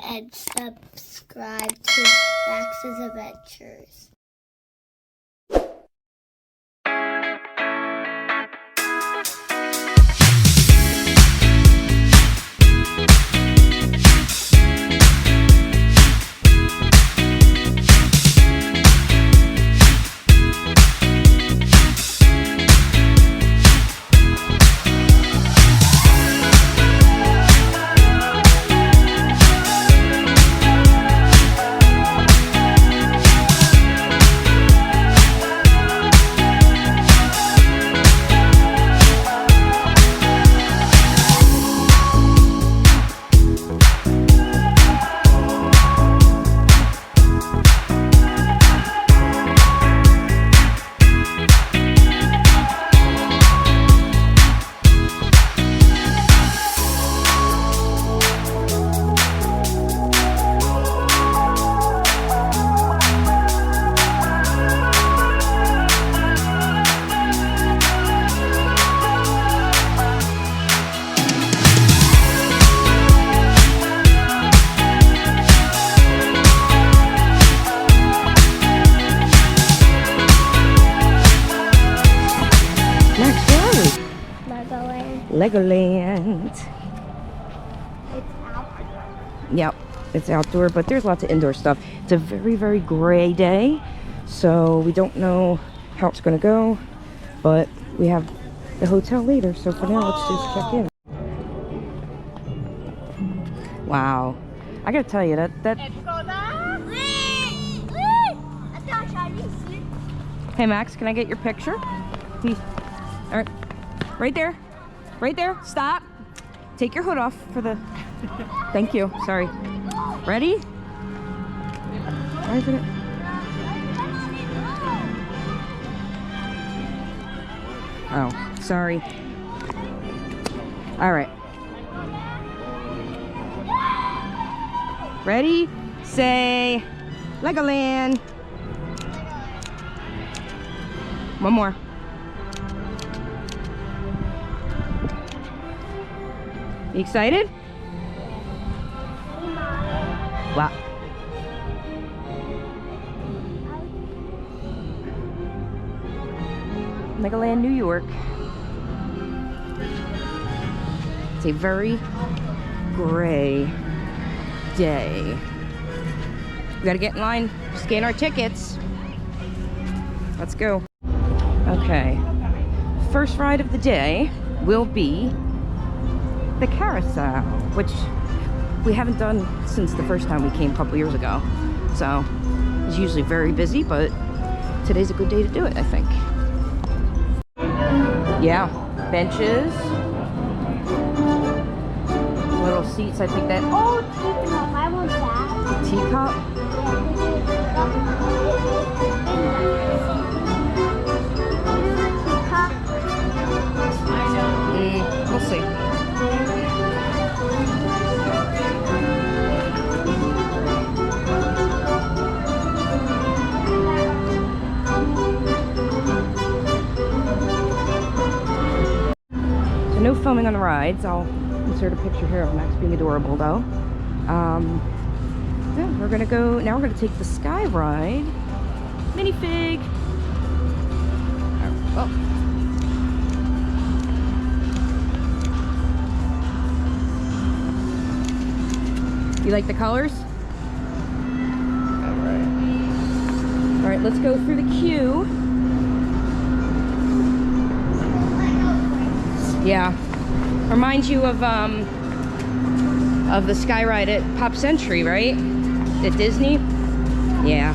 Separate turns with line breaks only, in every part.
and subscribe to Max's Adventures.
Legoland.
It's outdoor.
Yep, it's outdoor, but there's lots of indoor stuff. It's a very, very gray day, so we don't know how it's going to go, but we have the hotel later, so for now, let's just check in. Wow. I gotta tell you, that... Hey, Max, can I get your picture? All right. Right there. Right there. Stop. Take your hood off for the... Thank you. Sorry. Ready? Why isn't it? Oh, sorry. All right. Ready? Say Legoland. One more. You excited? Wow. Legoland New York. It's a very gray day. We gotta get in line, scan our tickets. Let's go. Okay. First ride of the day will be the carousel, which we haven't done since the first time we came a couple years ago. So it's usually very busy, but today's a good day to do it, I think. Yeah, benches, little seats. I think that.
Oh, teacup. I want that.
Teacup. We'll see. So no filming on the rides. I'll insert a picture here of Max being adorable though. Yeah, we're gonna go now. We're gonna take the sky ride. Minifig. Oh. You like the colors? Alright. Alright, let's go through the queue. Yeah. Reminds you of the sky ride at Pop Century, right? At Disney? Yeah.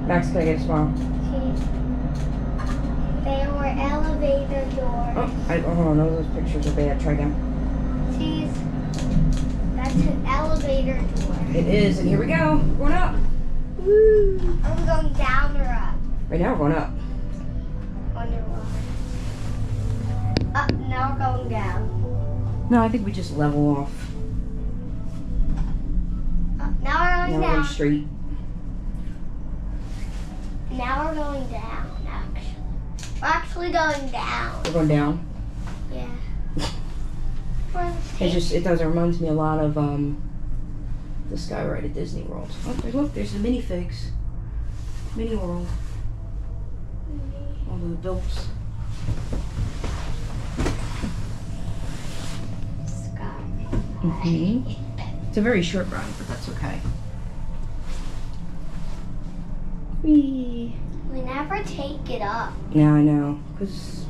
Max, can I get a smile?
They were elevator doors.
Oh, hold on, those pictures are bad. Try again.
Cheese. That's an elevator door.
It is, and here we go. Going up. Woo!
Are we going down or up?
Right now we're going up.
Wonder why. Up, now we're going down.
No, I think we just level off.
Now we're going
Now we're
down.
on straight.
Now we're going down, actually. We're actually going down.
We're going down.
Yeah. We're
It reminds me a lot of the sky ride at Disney World. Oh, look, there's the minifigs. Mini World. All the adults. It's a very short ride, but that's okay. Whee!
We never take it up.
Yeah, I know. Because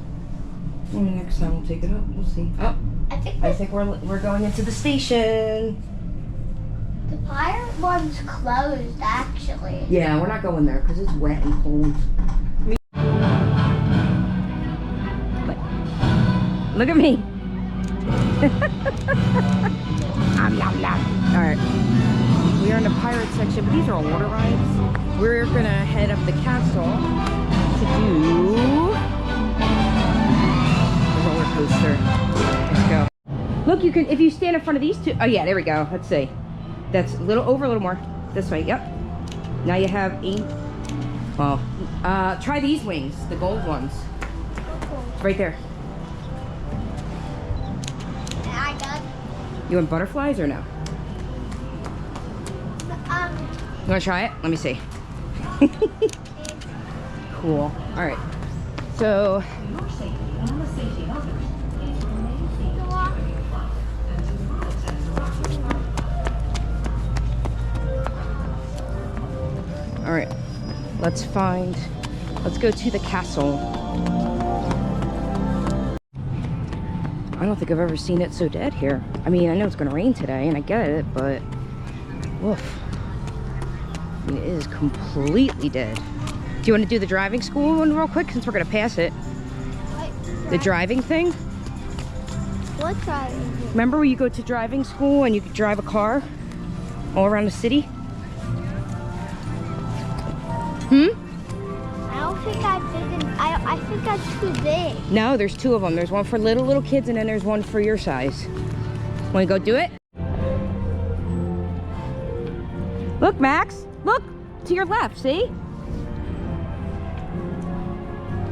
next time we'll take it up. We'll see. Oh, I think we're going into the station.
The pirate one's closed, actually.
Yeah, we're not going there because it's wet and cold. Look at me. Alright. We are in the pirate section, but these are all water rides. We're gonna head up the castle to do the roller coaster. Let's go. Look, you can, if you stand in front of these two. Oh yeah, there we go. Let's see. That's a little more. This way, yep. Now you have 8. Well, try these wings, the gold ones. Right there.
I got.
You want butterflies or no? You want to try it? Let me see. Cool. All right. So. All right. Let's go to the castle. I don't think I've ever seen it so dead here. I mean, I know it's gonna rain today and I get it, but woof. I mean, it is completely dead. Do you want to do the driving school one real quick since we're gonna pass it?
What?
The driving thing?
What driving?
Remember where you go to driving school and you could drive a car all around the city?
I don't think I think that's too big.
No, there's 2 of them. There's one for little kids and then there's one for your size. Want to go do it? Look, Max. Look to your left, see?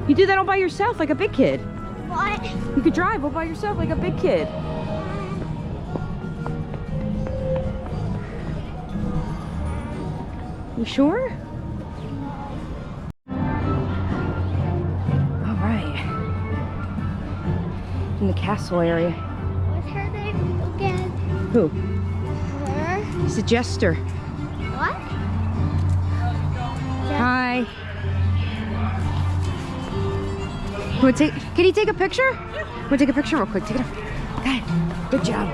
You do that all by yourself like a big kid.
What?
You could drive all by yourself like a big kid. You sure? All right. In the castle area.
What's her name again?
Who?
Her?
He's a jester.
What?
Hi. Can you take a picture? We'll take a picture real quick. Take it off. Okay. Good job.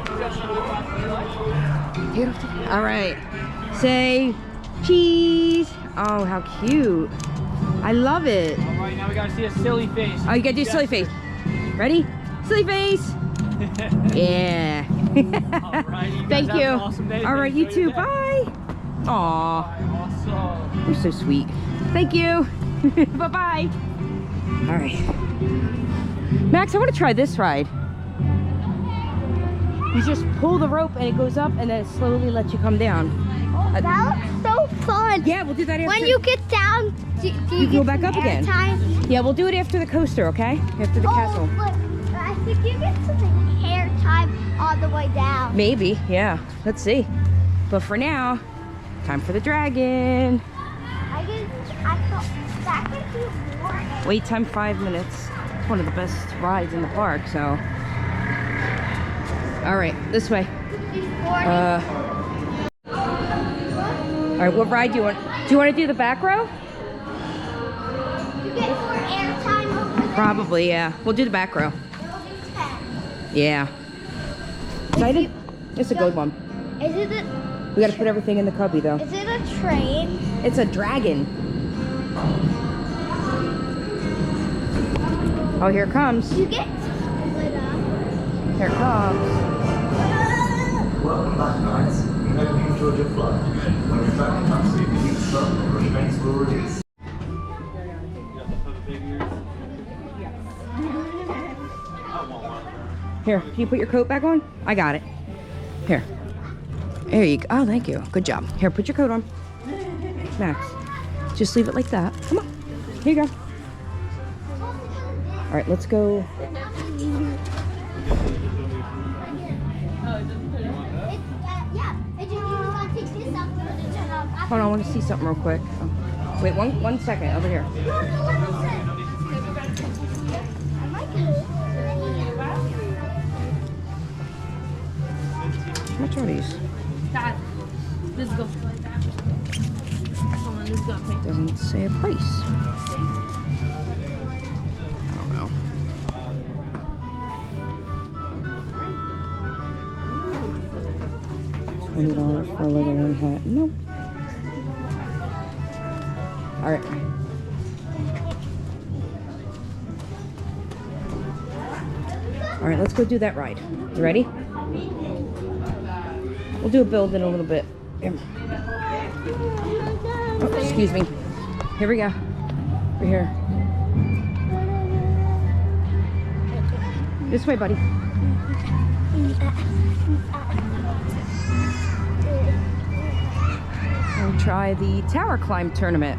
Take it off. All right. Say cheese. Oh, how cute. I love it.
All right, now we gotta see a silly face.
Oh, you gotta do silly face. Ready? Silly face. Yeah.
All right, you guys
Thank
have
you.
an awesome day.
All right, you
Enjoy
too.
your day.
Bye. Aw.
Awesome.
You're so sweet. Thank you. Bye-bye. All right. Max, I want to try this ride. You just pull the rope and it goes up and then it slowly lets you come down.
Oh, that looks so fun.
Yeah, we'll do that after.
When you get down, do
You
you
go
get
back
some
up again.
airtime?
Yeah, we'll do it after the coaster, okay? After the castle.
But I think you get some hair time on the way down.
Maybe, yeah. Let's see. But for now, time for the dragon.
I thought that could do more.
Wait time 5 minutes. It's one of the best rides in the park, so. All right, this way. All right, what ride do you want? Do you want to do the back row?
You get more airtime over there.
Probably, yeah. We'll do the back row.
It'll be 10.
Yeah. Excited? It's a good one.
Is it a,
We gotta put everything in the cubby though.
is it a train?
It's a dragon. Oh, here it comes.
You get split up.
Here it comes.
Welcome back, guys. We hope you enjoyed your flight. When you're back in taxi, the heat stop and remains will release.
Here, can you put your coat back on? I got it. Here. There you go. Oh, thank you. Good job. Here, put your coat on. Max, just leave it like that. Come on. Here you go. All right, let's go. Hold on, I want to see something real quick. Oh. Wait, one second, over here. How much are these?
Let's go. Hold on, let's go.
Doesn't say a price. I don't know. $20 for a Legoland hat. Nope. All right. All right, let's go do that ride. You ready? We'll do a build in a little bit. Here. Oh, excuse me. Here we go. We're here. This way, buddy. We'll try the tower climb tournament.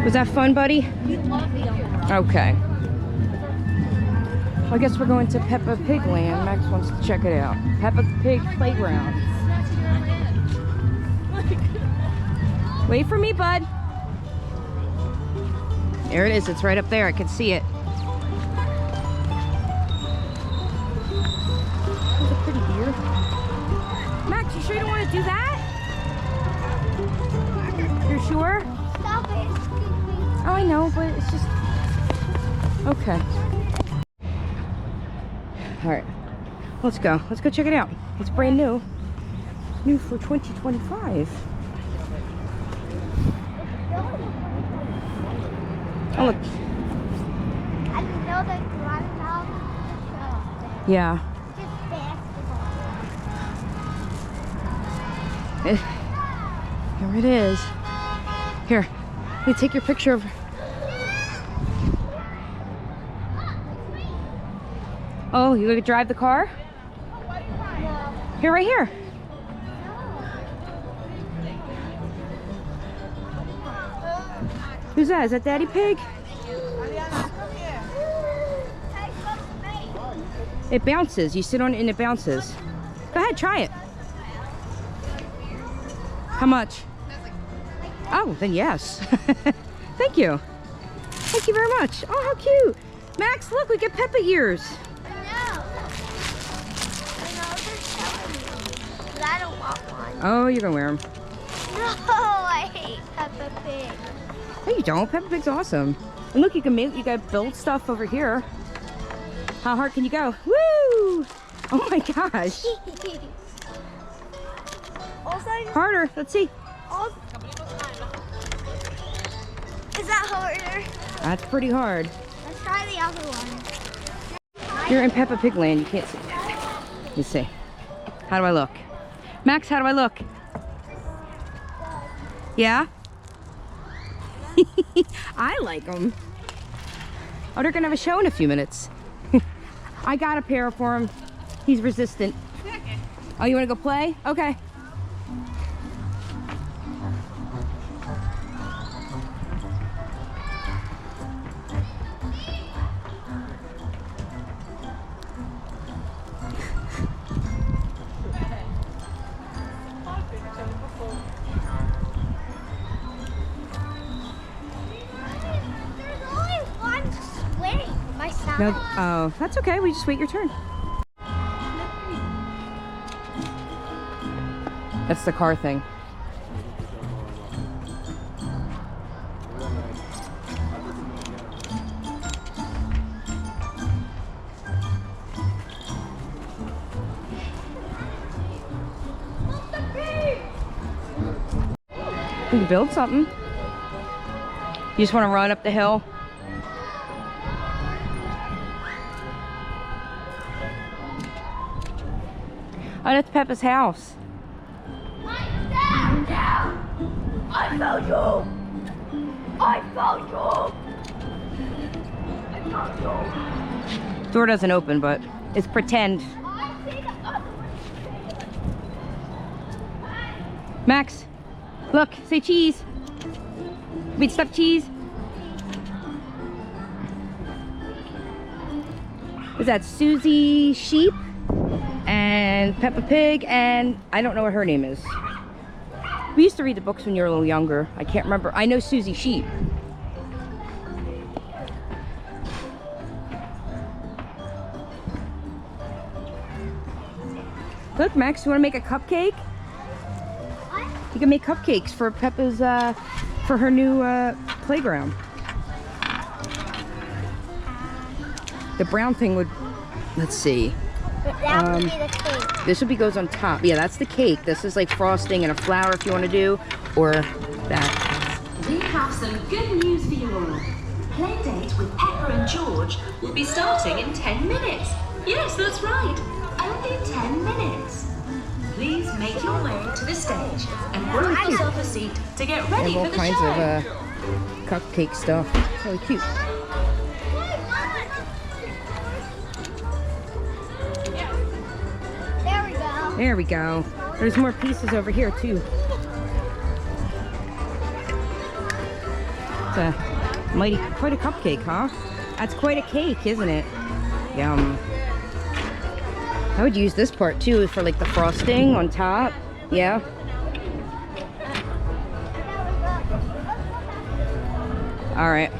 Was that fun, buddy? Okay. Well, I guess we're going to Peppa Pig Land. Max wants to check it out. Peppa Pig Playground. Wait for me, bud. There it is. It's right up there. I can see it. That's a pretty deer. Max, you sure you don't want to do that? You're sure?
Stop it.
Oh, I know, but it's just... Okay. All right. Let's go. Let's go check it out. It's brand new. New for 2025. Oh, look.
I didn't know they could run out of the show.
Yeah.
Just basketball.
Here it is. Here. Let me take your picture of... Oh, you gonna drive the car? Here, right here. Who's that? Is that Daddy Pig? It bounces. You sit on it and it bounces. Go ahead, try it. How much? Oh, then yes. Thank you. Thank you very much. Oh, how cute. Max, look, we get Peppa ears.
I don't want one.
Oh, you're gonna wear them.
No, I hate Peppa Pig.
No, you don't. Peppa Pig's awesome. And look, you can make, you got build stuff over here. How hard can you go? Woo! Oh my gosh.
Also,
Harder. Let's see.
is that harder?
That's pretty hard.
Let's try the other one.
You're in Peppa Pig Land. You can't see. Let me see. How do I look? Max, how do I look? Yeah? I like them. Oh, they're gonna have a show in a few minutes. I got a pair for him. He's resistant. Oh, you wanna go play? Okay. No, oh, that's okay. We just wait your turn. That's the car thing. You can build something. You just want to run up the hill? Oh, that's Peppa's house.
I found you! I found you! I found you!
Door doesn't open, but it's pretend.
I see the other one.
Max, look, say cheese. Wait, stuffed cheese. Is that Susie Sheep and Peppa Pig and I don't know what her name is. We used to read the books when you were a little younger. I can't remember. I know Susie Sheep. Look, Max, you want to make a cupcake?
What?
You can make cupcakes for Peppa's, for her new playground. The brown thing would, let's see.
That would be the cake.
This would be goes on top. Yeah, that's the cake. This is like frosting and a flower if you want to do, or that.
We have some good news for you all. Playdate with Peppa and George will be starting in 10 minutes. Yes, that's right. Only 10 minutes. Please make your way to the stage and grab yourself a seat to get
They
ready
have all
for the
kinds
show.
of cupcake stuff. It's really cute.
There we go.
There we go. There's more pieces over here too. It's a mighty, quite a cupcake, huh? That's quite a cake, isn't it? Yum. I would use this part too for like the frosting on top. Yeah. All right.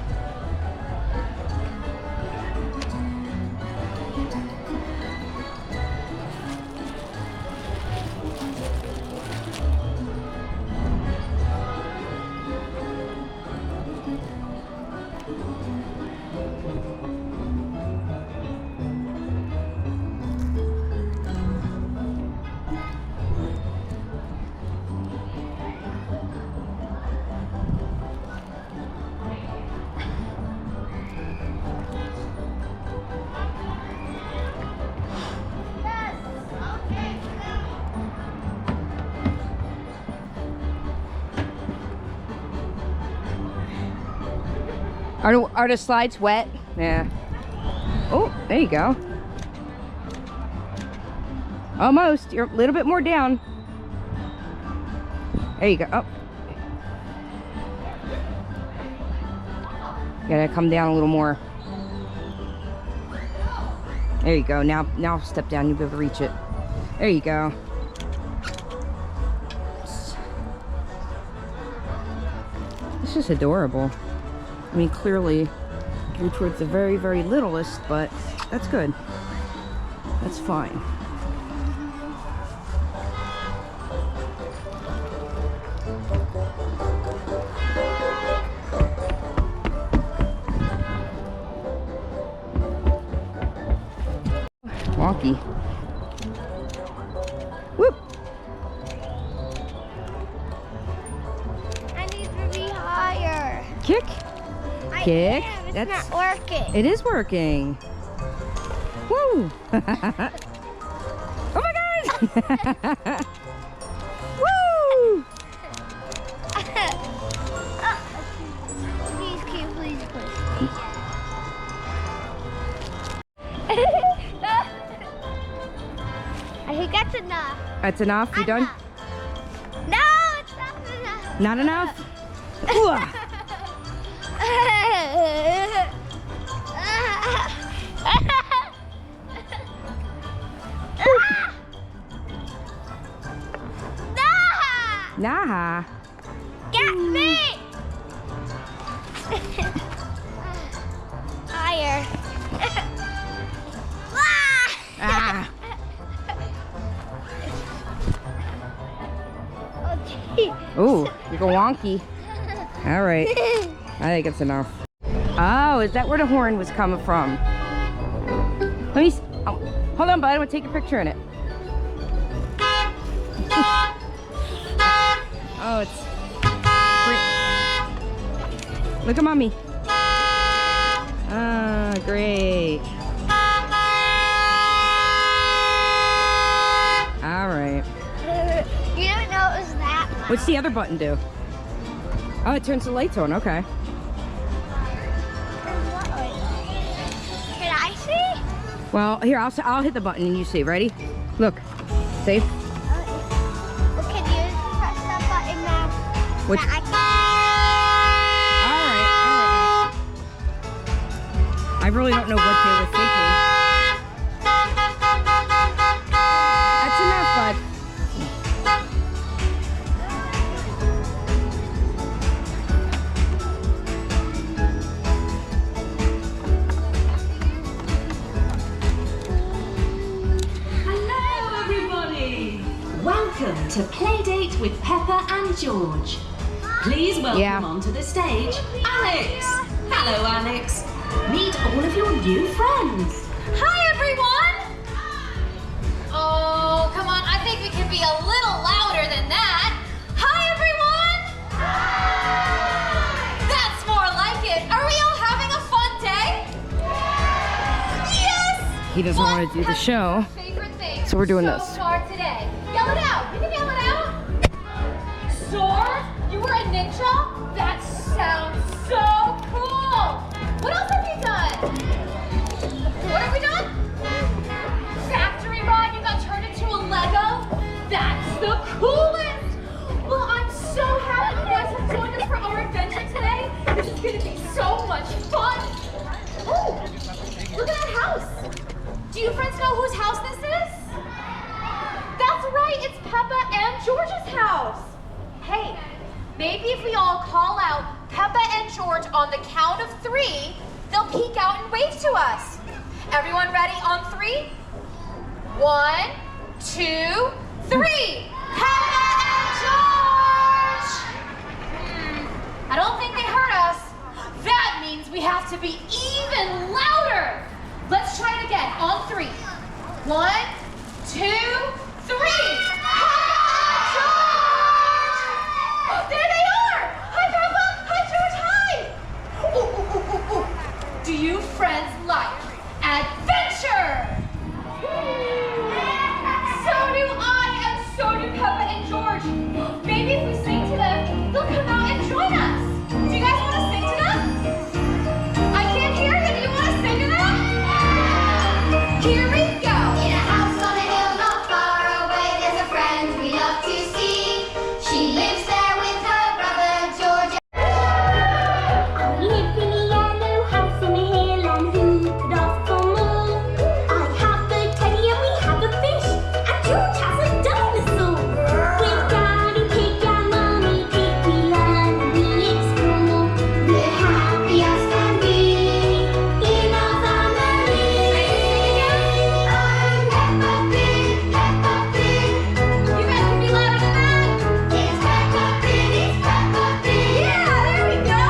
Are the slides wet? Yeah. Oh, there you go. Almost. You're a little bit more down. There you go. Oh. Gotta come down a little more. There you go. Now step down. You'll be able to reach it. There you go. It's just adorable. I mean, clearly geared towards the very, very littlest, but that's good. That's fine. Wonky. Whoop!
I need to be higher.
Kick.
I
Kick.
am. It's
That's-
not working.
It is working. Woo! Oh my god! Woo!
Please, please, please. I think that's enough.
That's enough? You done?
No, it's not enough.
Not enough? Ooh. Nah.
Get me! Higher.
Ah.
Oh, gee.
Ooh, you go wonky. All right. I think it's enough. Oh, is that where the horn was coming from? Let me see. Oh, hold on, bud. I want to take a picture in it. Oh, it's great. Look at mommy. Ah, great. All right.
You didn't know it was that much.
What's the other button do? Oh, it turns the lights on. Okay.
Can I see?
Well, here, I'll hit the button and you see. Ready? Look. See?
Well, can you press that
Which?
I
All right. I really don't know what they were thinking. That's enough, bud.
Hello, everybody! Welcome to Playdate with Peppa and George. Please welcome onto the stage, Alex. Hello, Alex. Meet all of your new friends.
Hi, everyone! Oh, come on. I think we can be a little louder than that. Hi, everyone! That's more like it. Are we all having a fun day? Yes!
He doesn't want to do the show,
Favorite thing
so we're doing
so
this.
far today. Yell it out. You can yell it out. Sword? You were a ninja? That sounds so cool. What else have you done? What have we done? Factory ride? You got turned into a Lego? That's the coolest. Well, I'm so happy you guys have joined us for our adventure today. This is going to be so much fun. Oh, look at that house. Do you friends know whose house this is? That's right, it's Peppa and George's house. Hey, maybe if we all call out Peppa and George on the count of 3, they'll peek out and wave to us. Everyone ready on 3? 1, 2, 3. Peppa and George! I don't think they heard us. That means we have to be even louder. Let's try it again on 3. 1, 2, 3. Oh, there they are! Hi, Peppa! Hi, George! Hi! Ooh, ooh, ooh, ooh, ooh. Do you friends like adventure? So do I, and so do Peppa and George. Maybe if we sing to them, they'll come out and join us. Do you guys want to sing to them? I can't hear you. Do you want to sing to them? Here we go.
In a house on a hill not far away, there's a friend we love to see. She lives there with her brother George. I live in a yellow house on a hill, and who could ask for more? I have a teddy and we have a fish, and George has a dinosaur. With Daddy Pig and Mummy Pig, we learn and we explore. We're happy as can be in our family. Oh, Peppa Pig, Peppa Pig.
You guys can be louder than that.
It's Peppa Pig, it's Peppa Pig.
Yeah, there we go.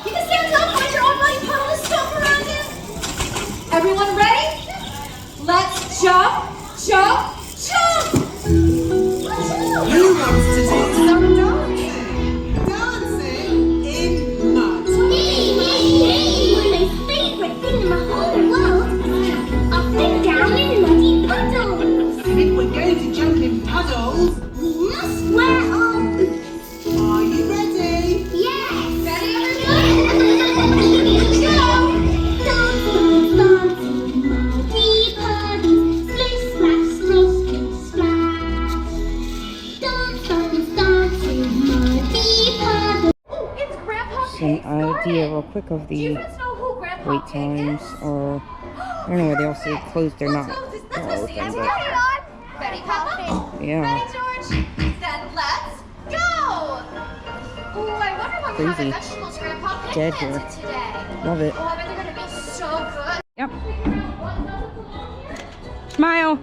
You can stand up, find your own body puddle to stomp around in. Everyone ready? Let's jump, jump, jump.
Who wants to do some dancing? Dancing in mud.
My favorite thing in the whole world is jumping up and down in muddy puddles.
And if we're going to jump in puddles,
We must wear our boots.
are you ready?
Yes.
Ready, everyone?
Let's go. Dance, dance, dance in muddy puddles. Splish, splash, splish, splash. Dance, dance, dance in muddy puddles.
Oh, it's Grandpa
Some
Pig's
idea
garden.
real quick of
Do you
the
friends know who Grandpa
wait
Pig
times,
is?
or I don't know where they all say closed or not.
Let's
They're
go
all
see.
open,
Ready,
but
Ready, Peppa?
yeah.
Ready, George? Then let's go! Ooh, I wonder what kind
Crazy.
of vegetables Grandpa Pig
Dead
planted
here.
today.
Love it.
Oh, I bet they're gonna be so good.
Yep. Smile.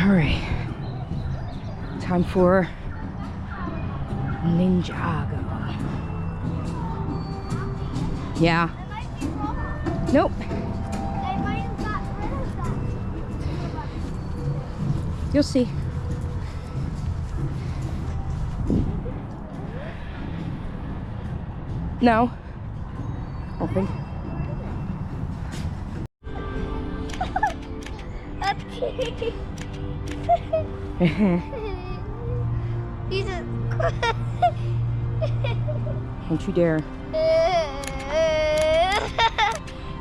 All right. Time for Ninjago. Yeah. Nope. You'll see. No. Open.
That's cute. You just.
Don't you dare.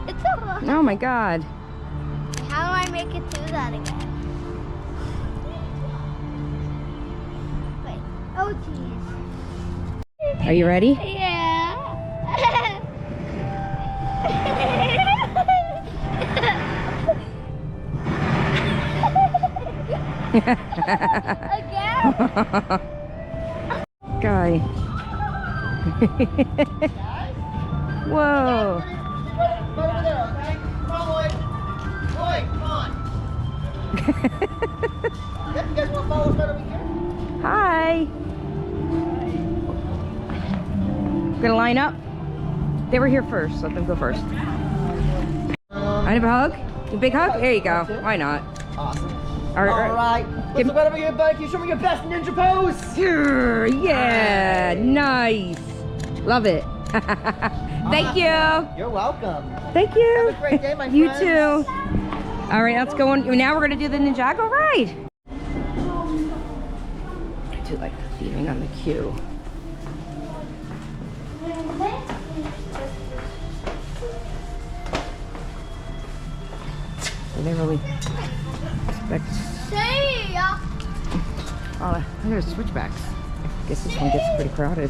It's so hard.
Oh my God.
How do I make it through that again? Oh, jeez.
Are you ready?
Yeah. Again?
Guy. Whoa.
Right over there, okay? Come on, Lloyd. Lloyd, come on. Yep, you guys want to follow us right over here?
Hi. Gonna line up. They were here first. Let them go first. I have a hug. A big hug. There you go. Why not?
Awesome.
All right.
All right. Let's look right over here, buddy. Can you show me your best ninja pose?
Sure, yeah, nice. Love it. Thank you.
You're welcome.
Thank you.
Have a great day, my
You
friends.
too. All right, let's go on. Now we're gonna do the Ninjago ride. I do like the feeling on the queue. They really expect.
See ya.
Oh, there's switchbacks. I guess this one gets pretty crowded.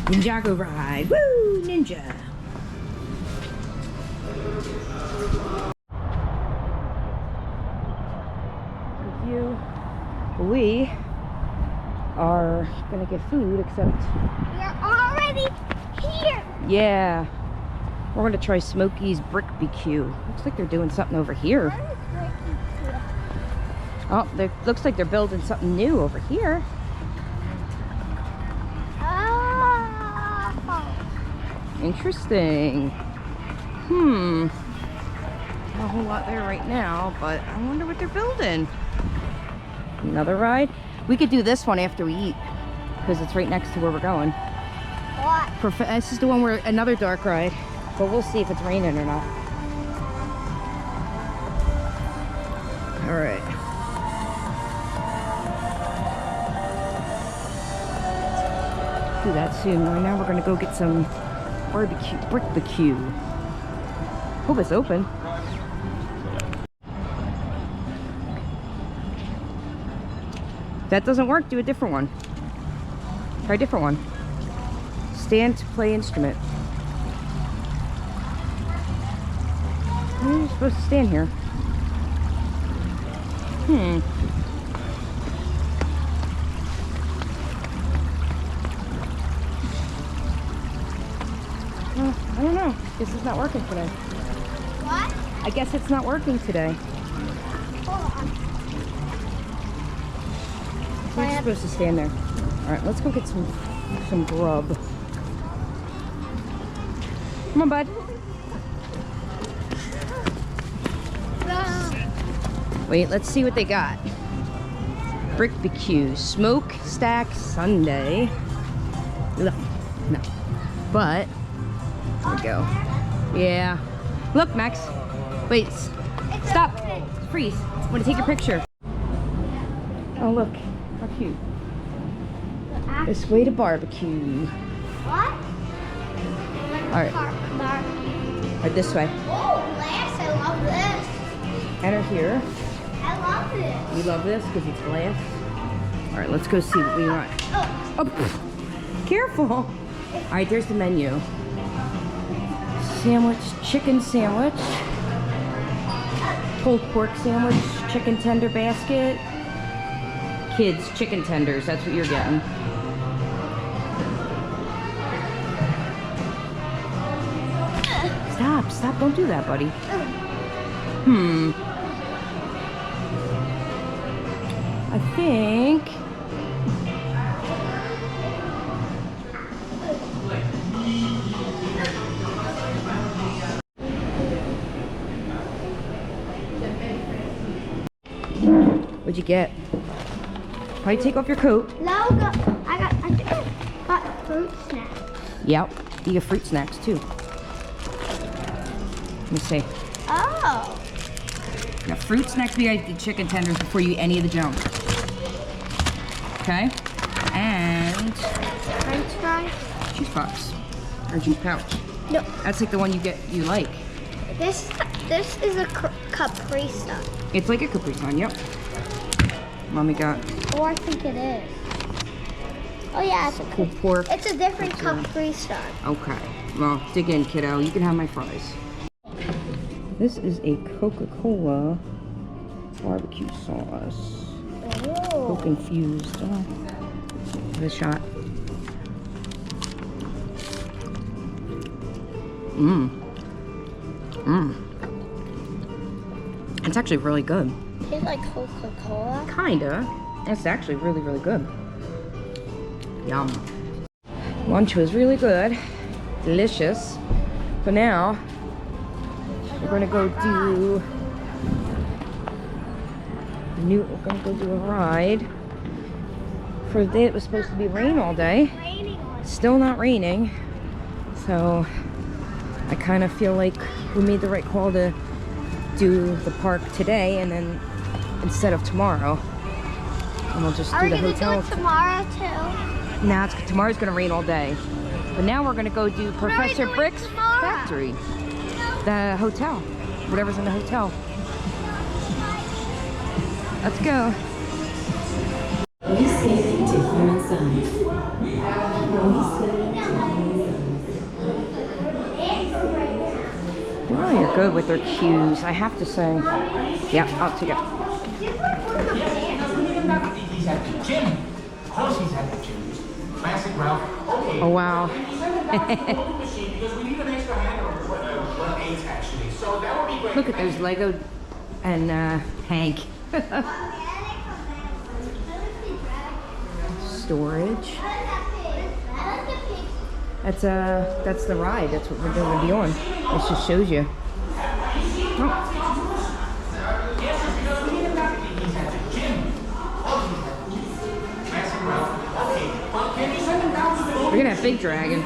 Ninjago ride. Woo! Ninja. We are gonna get food, except
We're already here.
yeah, we're gonna try Smokey's Brick BQ. Looks like they're doing something over here. Oh, looks like they're building something new over here. Interesting. Not a whole lot there right now, but I wonder what they're building. Another ride? We could do this one after we eat, because it's right next to where we're going.
What?
This is the one where another dark ride, but we'll see if it's raining or not. All right. Do that soon. Right now we're gonna go get some barbecue, brick BQ. Hope it's open. If that doesn't work, do a different one. Try a different one. Stand to play instrument. You're supposed to stand here. Well, I don't know. Guess it's not working today.
What?
I guess it's not working today.
Hold on.
You're supposed to stand there. All right, let's go get some grub. Come on, bud. Wait, let's see what they got. Brick BQ, smokestack sundae. Look, no, but there we go. Yeah. Look, Max. Wait, stop. Freeze. I want to take a picture. Oh, look. How cute. This way to barbecue.
What?
All right. Right this way.
Oh, glass. I love this.
Enter here.
I love this.
You love this because it's glass. All right, let's go see what we want.
Oh,
Oh, pff, careful. All right, there's the menu. Sandwich, chicken sandwich, pulled pork sandwich, chicken tender basket. Kids, chicken tenders, that's what you're getting. Stop, don't do that, buddy. I think what'd you get? Why take off your coat?
I got fruit snacks.
Yep, you get fruit snacks too. Let me see.
Oh.
Got fruit snacks, we got the chicken tenders before you eat any of the junk. Okay? And
French fries.
juice box. Or juice pouch.
No,
That's like the one you like.
this is a Capri Sun.
It's like a Capri Sun, yep. Mommy got
Oh, I think it is. Oh yeah, it's a
pulled pork.
It's a different Capri Sun.
Okay. Well, dig in, kiddo. You can have my fries. This is a Coca-Cola barbecue sauce.
Oh.
Coke infused. Oh. Give it a shot. Mmm. Mmm. It's actually really good.
Tastes like Coca-Cola.
Kinda. It's actually really, really good. Yum. Lunch was really good. Delicious. But now, we're gonna go do we're gonna go do a ride. For the day it was supposed to be rain all day. Still not raining. So I kind of feel like we made the right call to do the park today and then instead of tomorrow. And we'll just do the hotel.
Are we gonna do it tomorrow too?
Nah, tomorrow's gonna rain all day. But now we're gonna go do Professor Brick's factory. The hotel. Whatever's in the hotel. Let's go.
We skate to human size.
Oh, you're good with their cues, I have to say. Yeah, I'll take it.
He's at the gym. Of course he's at the gym. Classic Ralph. Okay.
Oh, wow.
Because we need an extra hand or eight actually. So that would be great.
Look at those Lego and Hank. Storage. That's the ride. That's what we're going to be on. This just shows you. Oh. We're gonna have Big Dragon.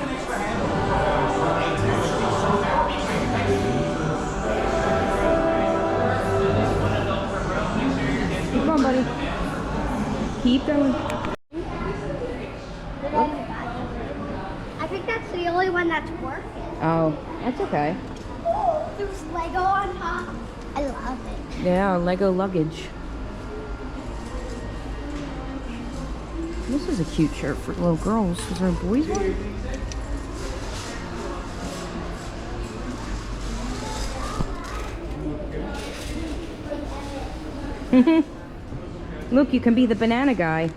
Come on, buddy. Keep going.
I think that's the only one that's working.
Oh, that's okay.
Oh, there's Lego on top. I love it.
Yeah, Lego luggage. This is a cute shirt for little girls. Is there a boys one? Look, you can be the banana guy.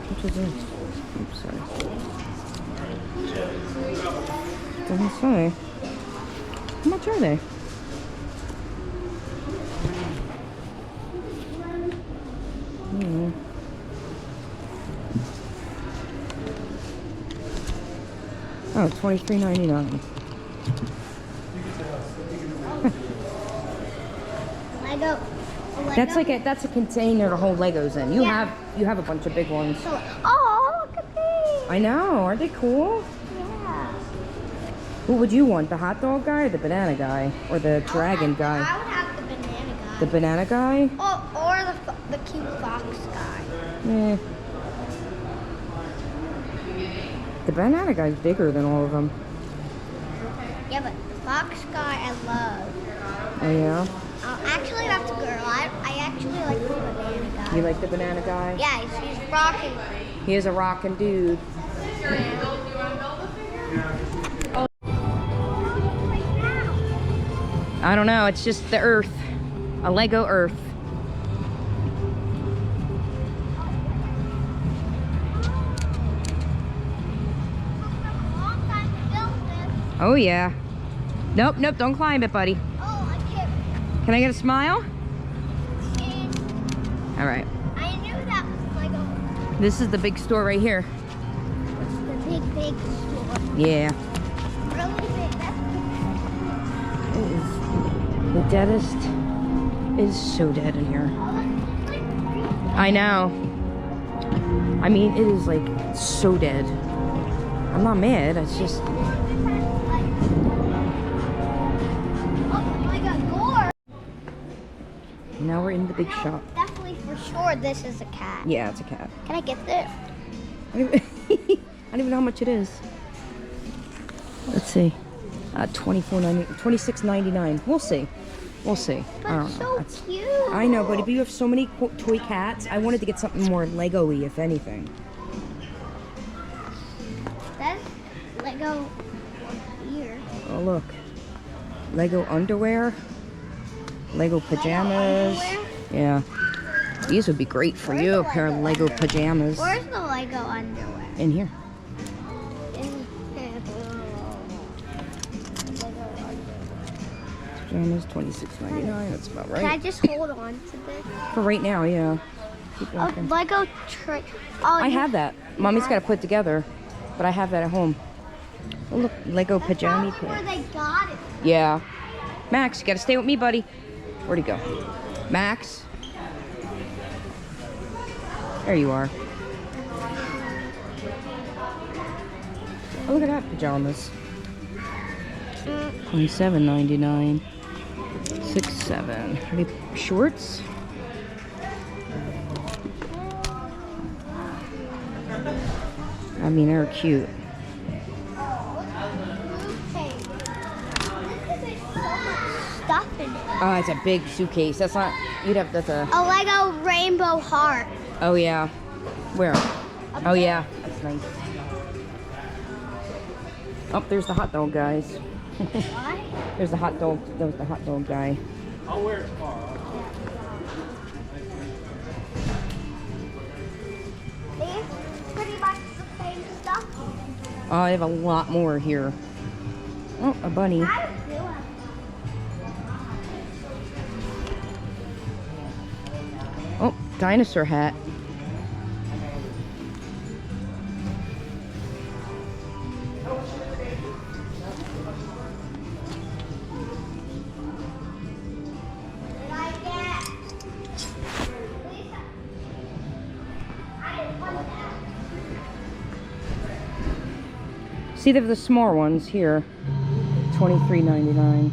Which is this? Oops, sorry. Doesn't say. How much are they? Oh, $23.99.
Lego.
That's a container to hold Legos in. You have a bunch of big ones.
Oh, look at these.
I know. Aren't they cool?
Yeah.
What would you want? The hot dog guy or the banana guy? Or the dragon guy?
I would have the banana guy.
The banana guy?
Or the cute fox guy.
Yeah. The banana guy's bigger than all of them.
Yeah, but the fox guy I love.
Oh yeah?
Actually, that's a girl. I actually like the banana guy.
You like the banana guy?
Yeah, he's rocking.
He is a rockin' dude. I don't know. It's just the Earth. A Lego Earth. Oh yeah. Nope, don't climb it, buddy.
Oh, I can't.
Can I get a smile? All right.
I knew that was Lego.
This is the big store right here.
The big store.
Yeah.
Really big.
It is the deadest. It is so dead in here. I know. I mean, it is like so dead. I'm not mad. It's just. Now we're in the big shop.
Definitely for sure this is a cat.
Yeah, it's a cat.
Can I get this?
I don't even know how much it is. Let's see. $26.99. We'll see. We'll see. I don't know.
But so cute.
I know, buddy, but you have so many toy cats. I wanted to get something more Lego-y, if anything.
That's Lego here.
Oh, look. Lego underwear. Lego pajamas.
underwear?
Yeah. These would be great for you, a pair of Lego pajamas.
Where's the Lego underwear?
In here. Pajamas, $26.99. That's about
Can I
right.
just hold on to this?
For right now, yeah. Keep
Oh,
walking.
Lego trick. Oh,
I have that. Mommy's got to put together, but I have that at home. Oh, look, Lego pajama
That's where
pants.
they got it.
Yeah. Max, you got to stay with me, buddy. Where'd he go? Max? There you are. Oh, look at that, pajamas. $27.99. 6-7. Are they shorts? I mean, they're cute.
Stuff in it.
Oh, it's a big suitcase. That's not, that's a,
A Lego rainbow heart.
oh yeah. Where? Oh yeah, that's nice. Oh, there's the hot dog guys.
What?
There's the hot dog, that was the hot dog guy.
I'll wear it tomorrow.
These pretty much the same stuff.
Oh, I have a lot more here. Oh, a bunny.
I do have.
Oh, dinosaur hat.
Did I get? Lisa. I didn't want that.
See, they have the small ones here. $23.99.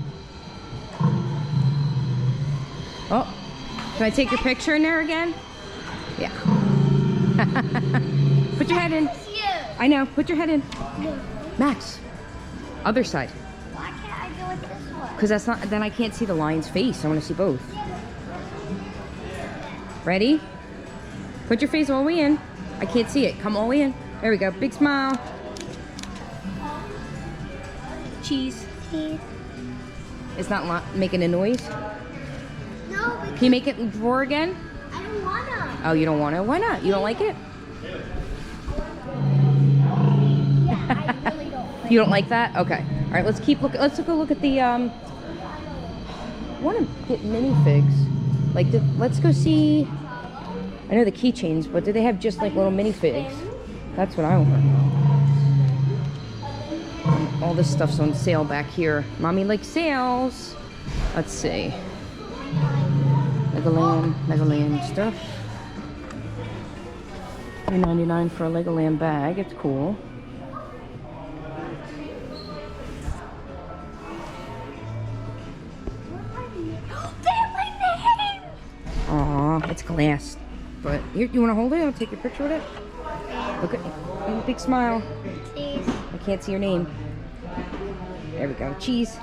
Oh, can I take your picture in there again? Yeah. Put your head in.
It's you.
I know. Put your head in. Max. Other side.
Why can't I do it this way?
Because that's not, then I can't see the lion's face. I want to see both. Ready? Put your face all the way in. I can't see it. Come all the way in. There we go. Big smile. Cheese.
Teeth.
It's not making a noise.
No, because
Can you make it roar again?
I don't wanna.
Oh, you don't want to? Why not? You don't like it?
Yeah, I really don't.
You don't like that? Okay. All right. Let's keep looking. Let's go look at the. I want to get minifigs. Like, let's go see. I know the keychains, but do they have just like little minifigs? That's what I want. All this stuff's on sale back here. Mommy likes sales. Let's see. Legoland stuff. $3.99 for a Legoland bag. It's cool. Aw, it's glass. But here, you want to hold it? I'll take your picture with it. Look at big smile.
Cheese.
I can't see your name. There we go. Cheese.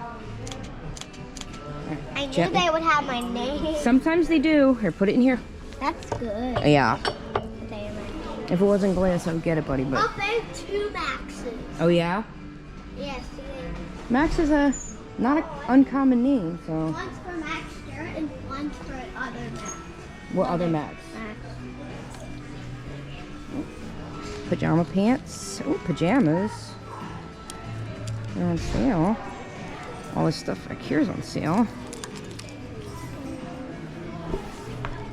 I knew
Gently.
they would have my name.
Sometimes they do. Here, put it in here.
That's good.
Yeah.
They have my name.
If it wasn't glass, I would get it, buddy. But
Oh, there's 2 Maxes.
oh yeah,
Yes,
Max is a not an uncommon name. So
one's for Max Stewart and one's for other Max.
what other Max?
Max.
Pajama pants. Oh, pajamas. They're on sale. All this stuff back here is on sale.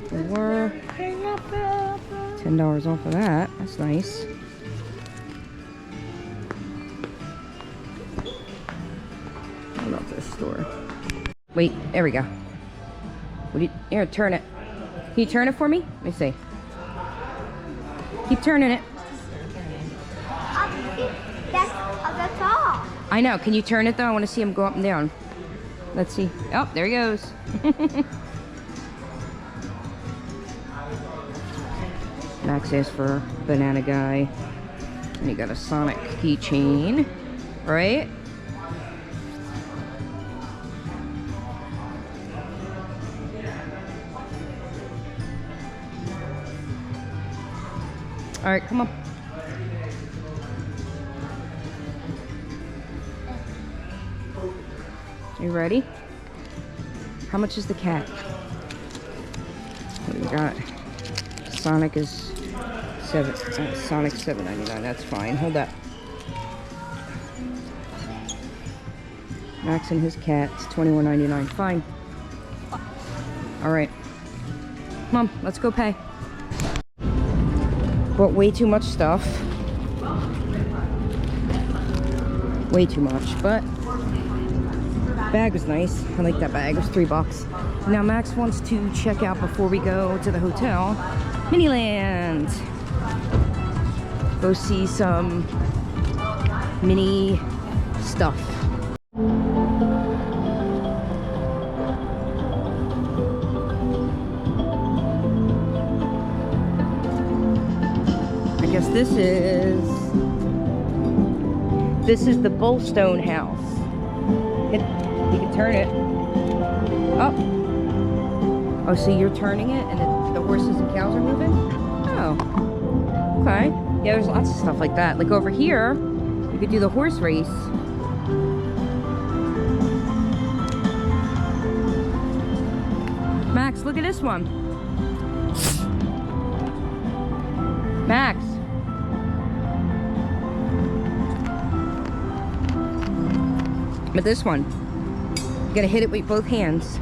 For $10 off of that. That's nice. What about this store? Wait, there we go. Here, turn it. Can you turn it for me? Let me see. Keep turning it.
That's all.
I know. Can you turn it though? I want to see him go up and down. Let's see. Oh, there he goes. Max asked for banana guy. And you got a Sonic keychain, right? All right, come on. You ready? How much is the cat? What do we got? Sonic is Sonic $7.99. That's fine. Hold up. Max and his cat is $21.99. Fine. All right. Mom, let's go pay. Bought way too much stuff. Way too much, but bag was nice. I like that bag. It was $3. Now Max wants to check out before we go to the hotel. Miniland. Go see some mini stuff. I guess this is the Bullstone house. You can turn it. Oh, so you're turning it and the horses and cows are moving? Oh, okay. Yeah, there's lots of stuff like that. Like over here, you could do the horse race. Max, look at this one. Max. But this one, you gotta hit it with both hands.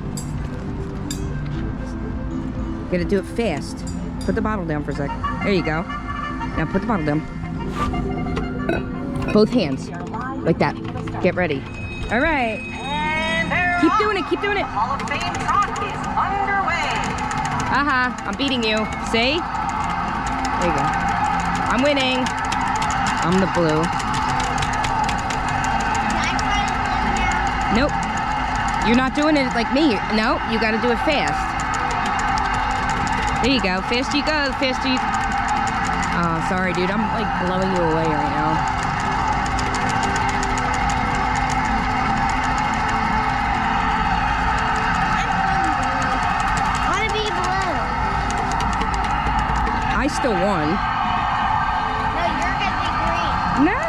You gotta do it fast. Put the bottle down for a sec. There you go. Now put the bottle down. Both hands. Like that. Get ready. All right. Keep doing it, keep doing it.
Hall of Fame talk is underway.
I'm beating you. See? There you go. I'm winning. I'm the blue. Nope. You're not doing it like me. No, you gotta do it fast. There you go. Faster you go, the faster you... Oh, sorry, dude. I'm like blowing you away right now.
I want to be blue.
I still won.
No, you're going to be green.
No.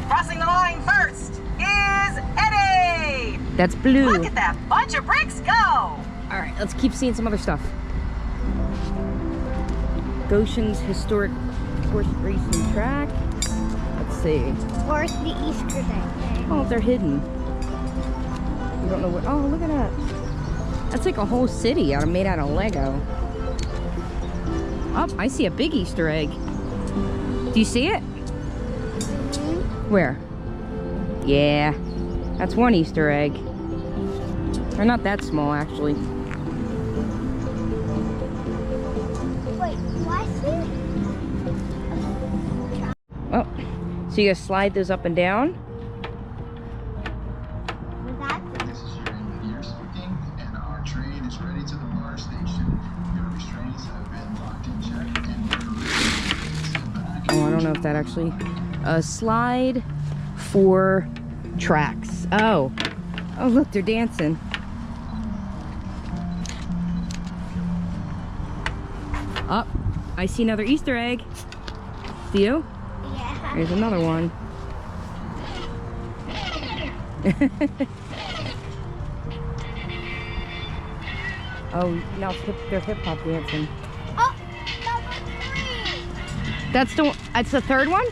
Crossing the line first is Eddie.
That's blue.
Look at that bunch of bricks go.
All right, let's keep seeing some other stuff. Goshen's historic horse racing track. Let's see.
Or the Easter egg.
Oh, they're hidden. We don't know where. Oh, look at that. That's like a whole city made out of Lego. Oh, I see a big Easter egg. Do you see it? Where? Yeah, that's one Easter egg. They're not that small, actually.
Wait, why is it?
Oh, so you gotta slide those up and down.
This is your end of the year speaking, and our train is ready to the water station. Your restraints have been locked in check, and
Oh, I don't know if that actually... slide for tracks. Oh. Oh, look, they're dancing. Oh, I see another Easter egg. Do you?
Yeah.
There's another one. Oh, now they're hip-hop dancing.
Oh, number 3.
That's the third one?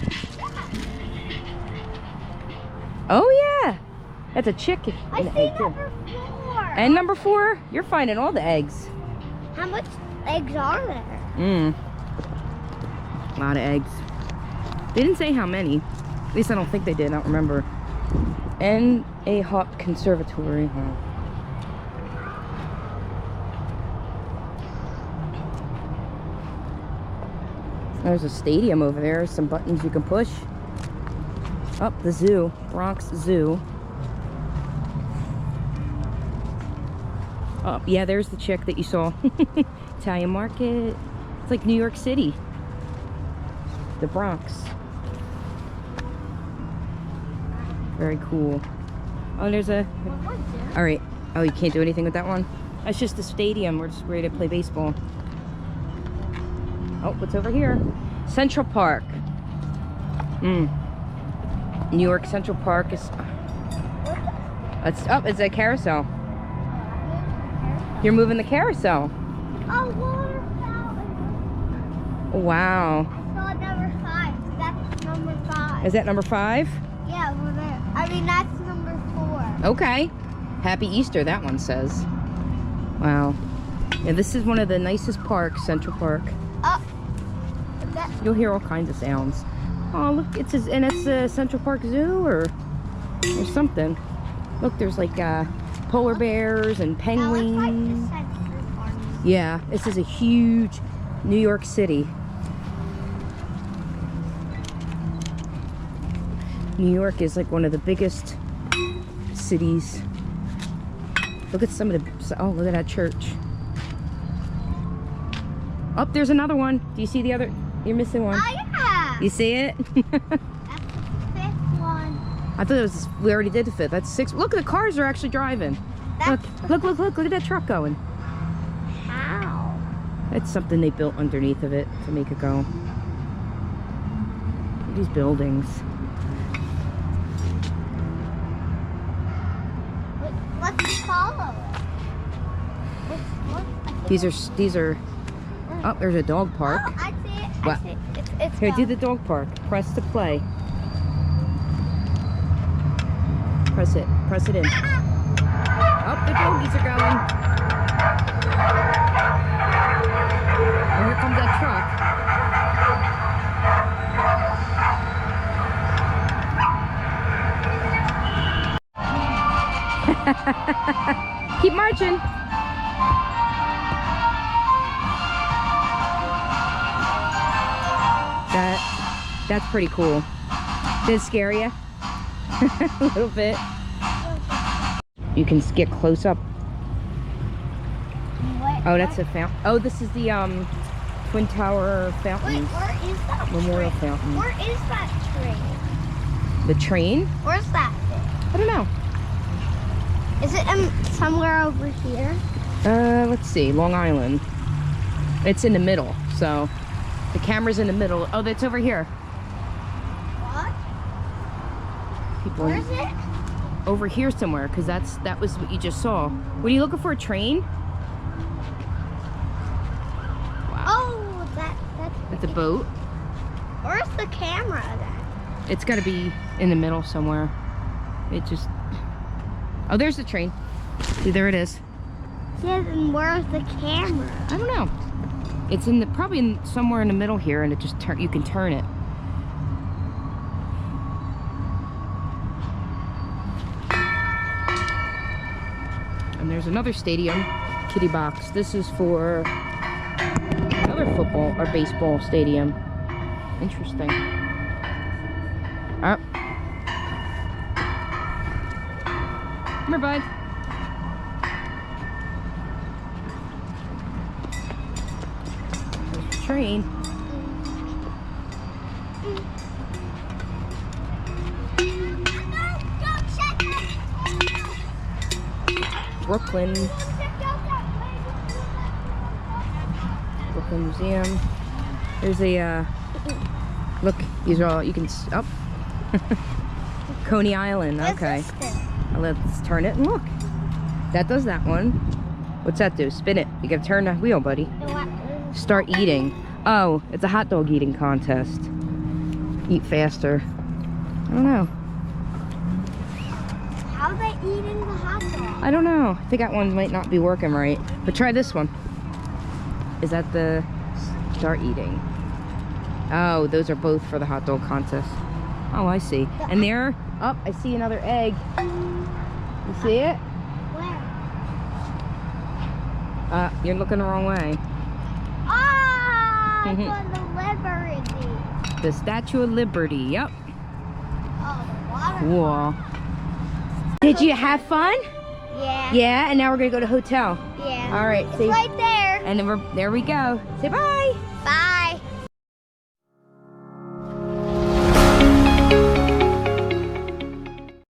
Oh yeah, that's a chicken.
I see number 4.
And number 4, you're finding all the eggs.
How much eggs are there?
A lot of eggs. They didn't say how many. At least I don't think they did. I don't remember. And a hop conservatory. Huh. There's a stadium over there. Some buttons you can push. Up the zoo, Bronx Zoo. Oh, yeah, there's the chick that you saw. Italian market. It's like New York City. The Bronx. Very cool. Oh, there's a... All right. Oh, you can't do anything with that one? That's just the stadium. We're just ready to play baseball. Oh, what's over here? Central Park. New York Central Park is... it's a carousel. You're moving the carousel.
Oh, water fountain.
Wow.
I saw number 5. That's number 5.
Is that number 5?
Yeah, over there. I mean, that's number 4.
Okay. Happy Easter, that one says. Wow. Yeah, this is one of the nicest parks, Central Park.
Oh. That,
You'll hear all kinds of sounds. Oh, look, it's a Central Park Zoo or something. Look, there's like polar bears and penguins.
like the Central Park.
Yeah, this is a huge New York City. New York is like one of the biggest cities. Look at some of the, oh, look at that church. Oh, there's another one. Do you see the other? You're missing one.
Oh, yeah.
You see it?
That's the 5th one.
I thought it was, we already did the 5th. That's 6. Look, the cars are actually driving.
That's
Look at that truck going.
how?
That's something they built underneath of it to make it go. These buildings.
Let's follow it.
These are. Oh, there's a dog park.
Oh, I see it.
What?
I see it. It's
Here, do
gone.
the dog park. Press to play. Press it. Press it in. Oh, the doggies are going. And here comes that truck. Keep marching. That's pretty cool. Did it scare you? A little bit. You can get close up. Oh, that's a fountain. Oh, this is the Twin Tower fountain.
Wait, where is that
Memorial
train?
fountain.
Where is that train?
The train?
Where's that thing?
I don't know.
Is it somewhere over here?
Let's see. Long Island. It's in the middle, so the camera's in the middle. Oh, that's over here.
What?
People
Where is it?
over here somewhere, because that was what you just saw. Were you looking for a train? Wow.
Oh,
That's a boat.
Where's the camera then?
It's got to be in the middle somewhere. It just... Oh, there's the train. See, there it is.
Yeah, then where's the camera?
I don't know. It's in the probably somewhere in the middle here, and it just you can turn it. And there's another stadium, kiddie box. This is for another football or baseball stadium. Interesting. Oh. Come here, bud. There's the train. Brooklyn Museum. There's a look, these are all you can up. Coney Island. Okay. Let's turn it and look. That does that one. What's that do? Spin it. You gotta turn the wheel, buddy. Start eating. Oh, it's a hot dog eating contest. Eat faster. I don't know.
How are they eating the hot dog?
I don't know. I think that one might not be working right. But try this one. Is that the start eating? Oh, those are both for the hot dog contest. Oh, I see. And there, oh, I see another egg. You see it?
Where?
You're looking the wrong way.
Ah, it's on the Liberty.
The Statue of Liberty, yep.
Oh, the water.
Whoa. Did you have fun?
Yeah.
Yeah, and now we're gonna go to hotel.
Yeah.
All right,
It's
see.
right there.
And then there we go. Say bye.
Bye.